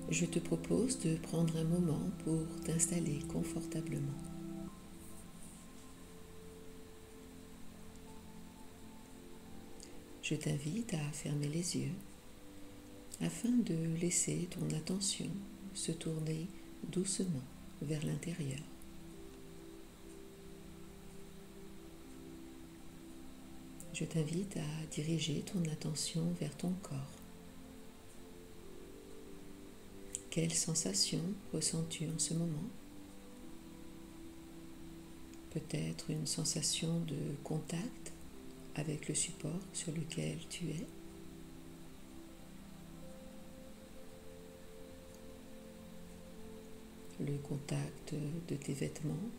je te propose de prendre un moment pour t'installer confortablement. Je t'invite à fermer les yeux afin de laisser ton attention se tourner doucement vers l'intérieur. Je t'invite à diriger ton attention vers ton corps. Quelle sensation ressens-tu en ce moment? Peut-être une sensation de contact avec le support sur lequel tu es. Le contact de tes vêtements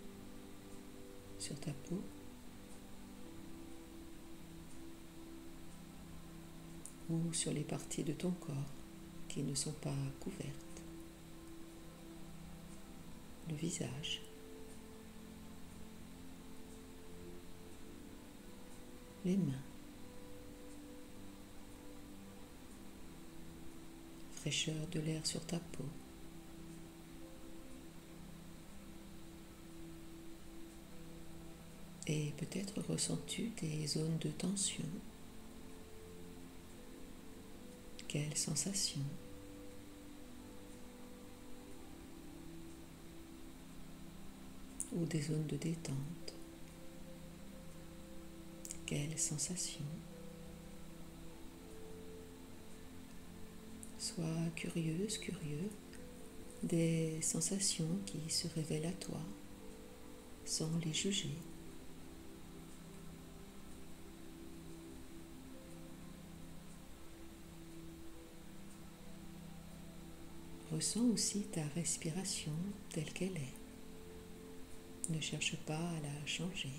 sur ta peau. Ou sur les parties de ton corps qui ne sont pas couvertes. Le visage. Les mains. Fraîcheur de l'air sur ta peau. Et peut-être ressens-tu des zones de tension. Quelle sensation? Ou des zones de détente. Quelle sensation? Sois curieuse, curieux des sensations qui se révèlent à toi sans les juger. Ressens aussi ta respiration telle qu'elle est. Ne cherche pas à la changer.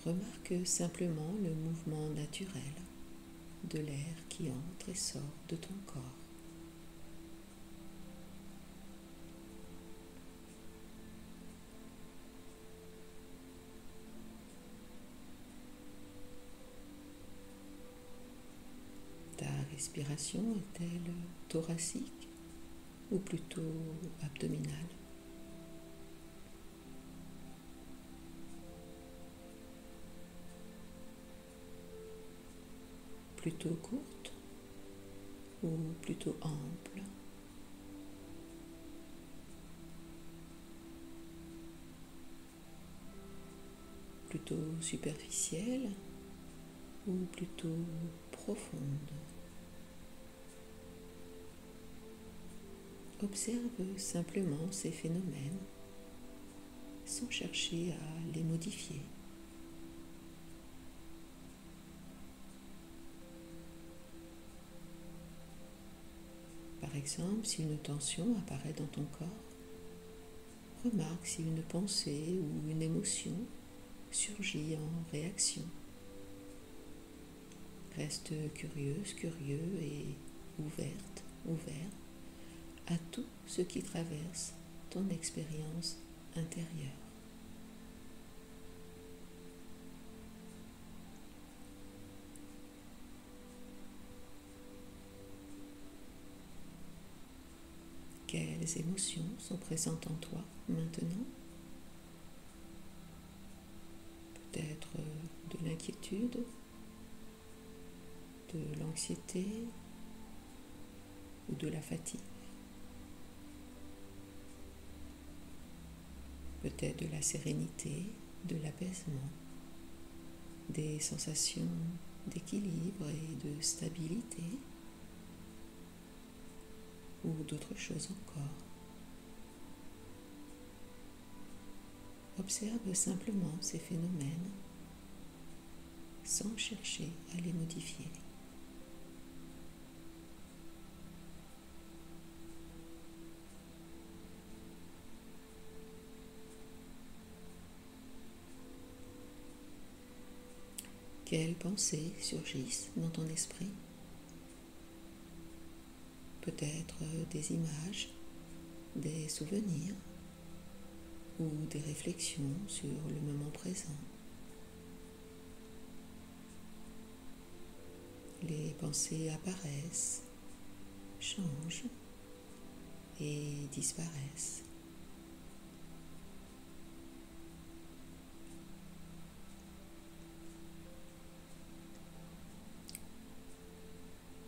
Remarque simplement le mouvement naturel de l'air qui entre et sort de ton corps. Ta respiration est-elle thoracique ou plutôt abdominale? Plutôt courte ou plutôt ample? Plutôt superficielle ou plutôt profonde? Observe simplement ces phénomènes sans chercher à les modifier. Par exemple, si une tension apparaît dans ton corps, remarque si une pensée ou une émotion surgit en réaction. Reste curieuse, curieux et ouverte, ouvert à tout ce qui traverse ton expérience intérieure. Quelles émotions sont présentes en toi maintenant? Peut-être de l'inquiétude, de l'anxiété ou de la fatigue. Peut-être de la sérénité, de l'apaisement, des sensations d'équilibre et de stabilité, ou d'autres choses encore. Observe simplement ces phénomènes sans chercher à les modifier. Quelles pensées surgissent dans ton esprit? Peut-être des images, des souvenirs ou des réflexions sur le moment présent. Les pensées apparaissent changent et disparaissent.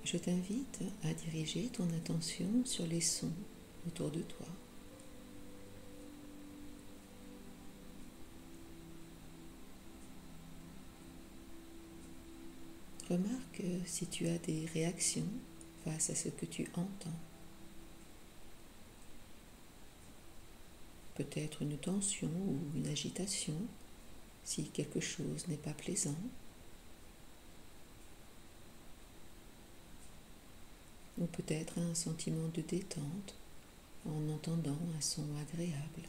Je t'invite à diriger ton attention sur les sons autour de toi. Remarque si tu as des réactions face à ce que tu entends. Peut-être une tension ou une agitation si quelque chose n'est pas plaisant. Ou peut-être un sentiment de détente en entendant un son agréable.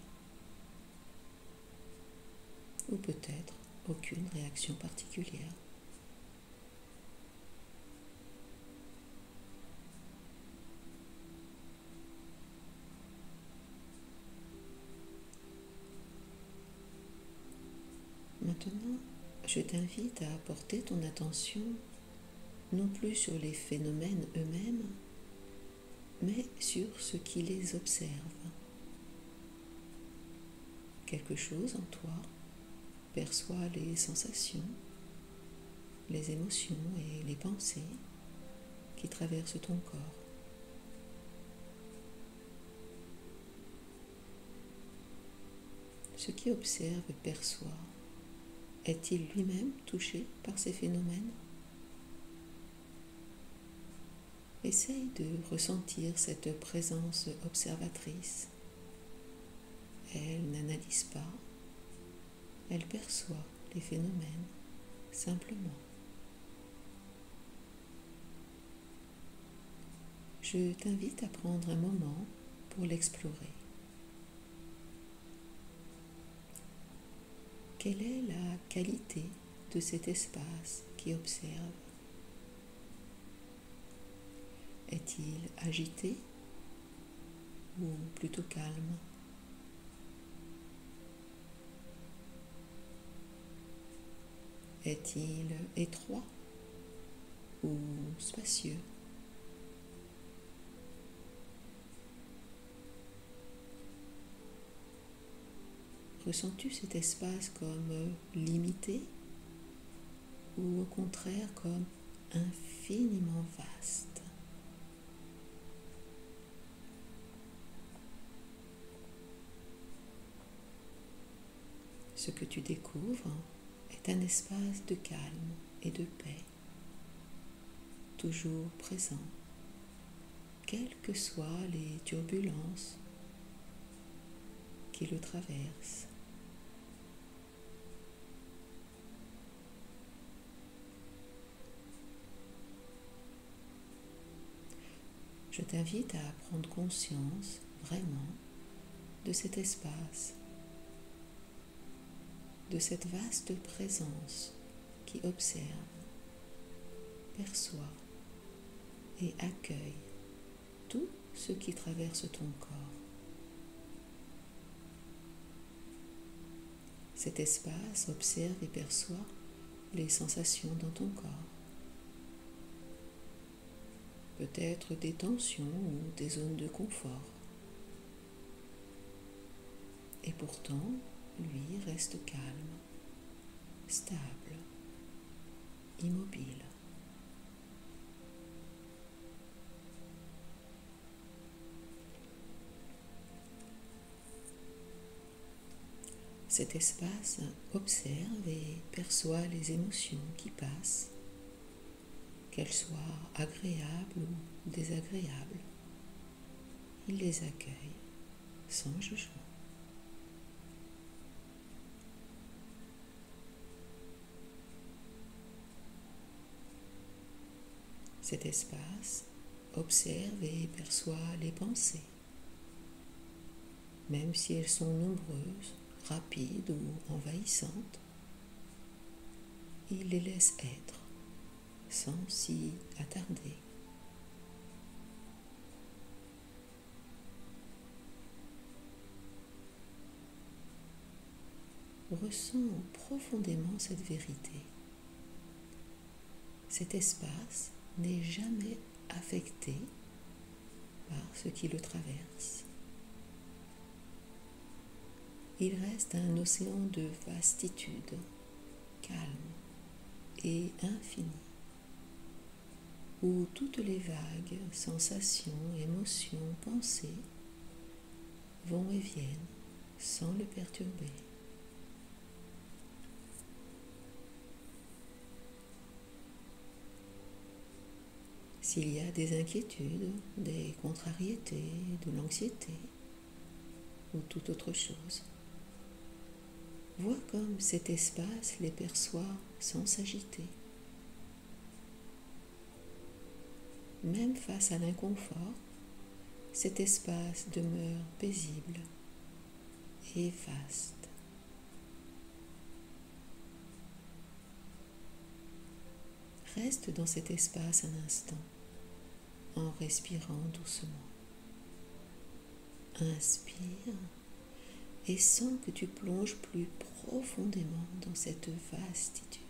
Ou peut-être aucune réaction particulière. Maintenant, je t'invite à porter ton attention non plus sur les phénomènes eux-mêmes, mais sur ce qui les observe. Quelque chose en toi perçoit les sensations, les émotions et les pensées qui traversent ton corps. Ce qui observe et perçoit, est-il lui-même touché par ces phénomènes ? Essaye de ressentir cette présence observatrice. Elle n'analyse pas, elle perçoit les phénomènes simplement. Je t'invite à prendre un moment pour l'explorer. Quelle est la qualité de cet espace qui observe ? Est-il agité ou plutôt calme ? Est-il étroit ou spacieux ? Ressens-tu cet espace comme limité ou au contraire comme infiniment vaste ? Ce que tu découvres est un espace de calme et de paix, toujours présent, quelles que soient les turbulences qui le traversent. Je t'invite à prendre conscience vraiment de cet espace, de cette vaste présence qui observe, perçoit et accueille tout ce qui traverse ton corps. Cet espace observe et perçoit les sensations dans ton corps. Peut-être des tensions ou des zones de confort. Et pourtant, lui reste calme, stable, immobile. Cet espace observe et perçoit les émotions qui passent, qu'elles soient agréables ou désagréables. Il les accueille sans jugement. Cet espace observe et perçoit les pensées, même si elles sont nombreuses, rapides ou envahissantes. Il les laisse être, sans s'y attarder. Ressens profondément cette vérité. Cet espace n'est jamais affecté par ce qui le traverse. Il reste un océan de vastitude, calme et infini, où toutes les vagues, sensations, émotions, pensées vont et viennent sans le perturber. S'il y a des inquiétudes, des contrariétés, de l'anxiété ou toute autre chose, vois comme cet espace les perçoit sans s'agiter. Même face à l'inconfort, cet espace demeure paisible et vaste. Reste dans cet espace un instant en respirant doucement. Inspire et sens que tu plonges plus profondément dans cette vastitude.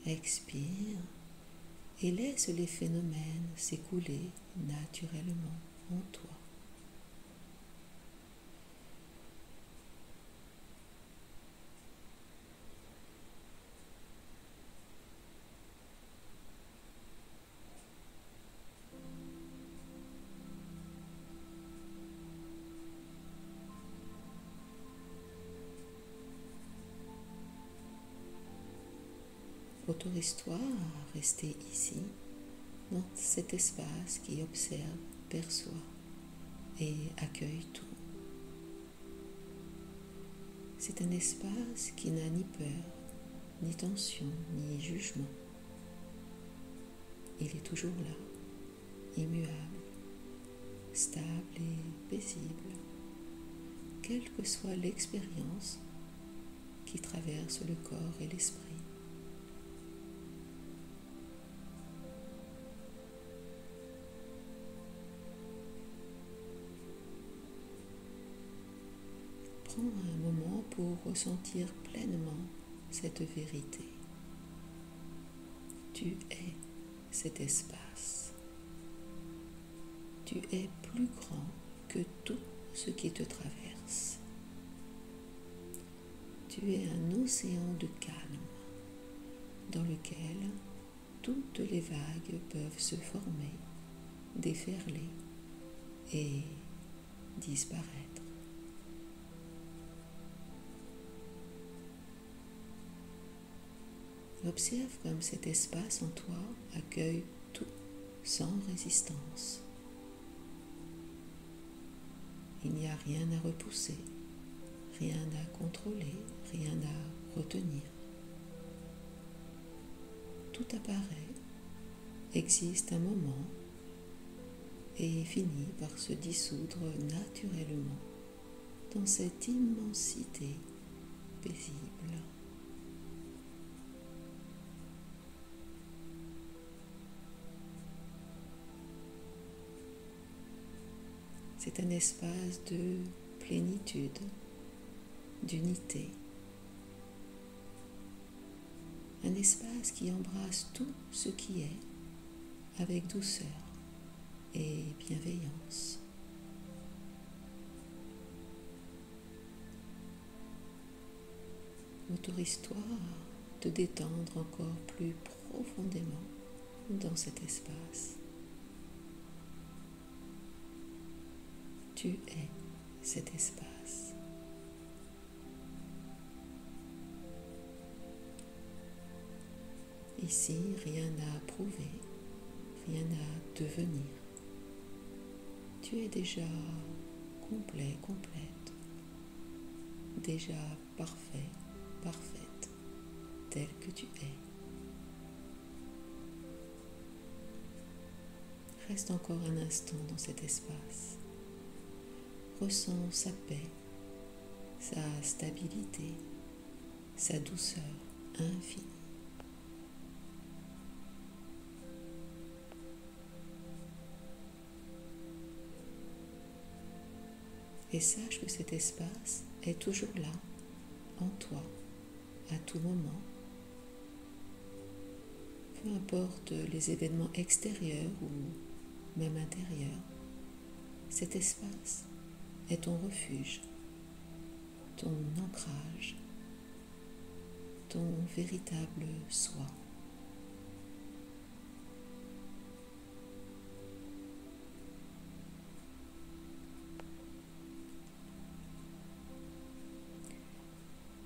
Expire et laisse les phénomènes s'écouler naturellement en toi. Autorise-toi à rester ici, dans cet espace qui observe, perçoit et accueille tout. C'est un espace qui n'a ni peur, ni tension, ni jugement. Il est toujours là, immuable, stable et paisible, quelle que soit l'expérience qui traverse le corps et l'esprit. Prends un moment pour ressentir pleinement cette vérité. Tu es cet espace. Tu es plus grand que tout ce qui te traverse. Tu es un océan de calme dans lequel toutes les vagues peuvent se former, déferler et disparaître. Observe comme cet espace en toi accueille tout sans résistance. Il n'y a rien à repousser, rien à contrôler, rien à retenir. Tout apparaît, existe un moment et finit par se dissoudre naturellement dans cette immensité paisible. C'est un espace de plénitude, d'unité. Un espace qui embrasse tout ce qui est avec douceur et bienveillance. Autorise-toi à te détendre encore plus profondément dans cet espace. Tu es cet espace. Ici, rien à prouver, rien à devenir. Tu es déjà complet, complète, déjà parfait, parfaite, tel que tu es. Reste encore un instant dans cet espace. Ressens sa paix, sa stabilité, sa douceur infinie. Et sache que cet espace est toujours là, en toi, à tout moment. Peu importe les événements extérieurs ou même intérieur, cet espace est ton refuge, ton ancrage, ton véritable soi.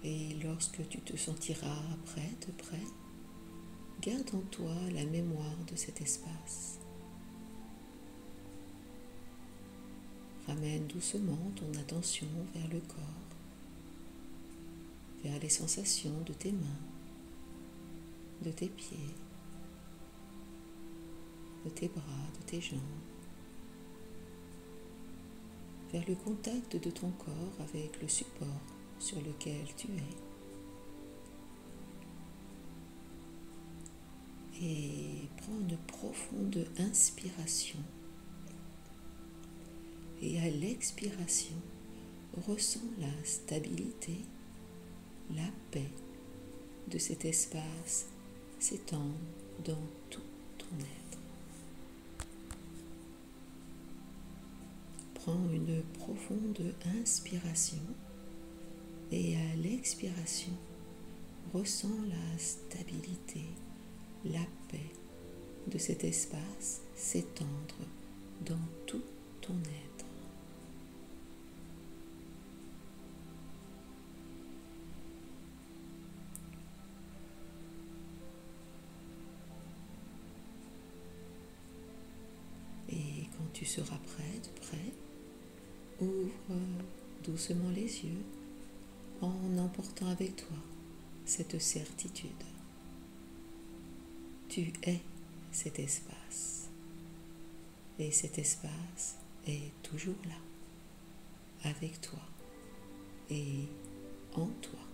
Et lorsque tu te sentiras prête, garde en toi la mémoire de cet espace. Ramène doucement ton attention vers le corps, vers les sensations de tes mains, de tes pieds, de tes bras, de tes jambes, vers le contact de ton corps avec le support sur lequel tu es. Et prends une profonde inspiration. Et à l'expiration, ressens la stabilité, la paix de cet espace s'étendre dans tout ton être. Prends une profonde inspiration et à l'expiration, ressens la stabilité, la paix de cet espace s'étendre dans tout ton être. Et quand tu seras prêt, ouvre doucement les yeux en emportant avec toi cette certitude. Tu es cet espace et cet espace est toujours là, avec toi et en toi.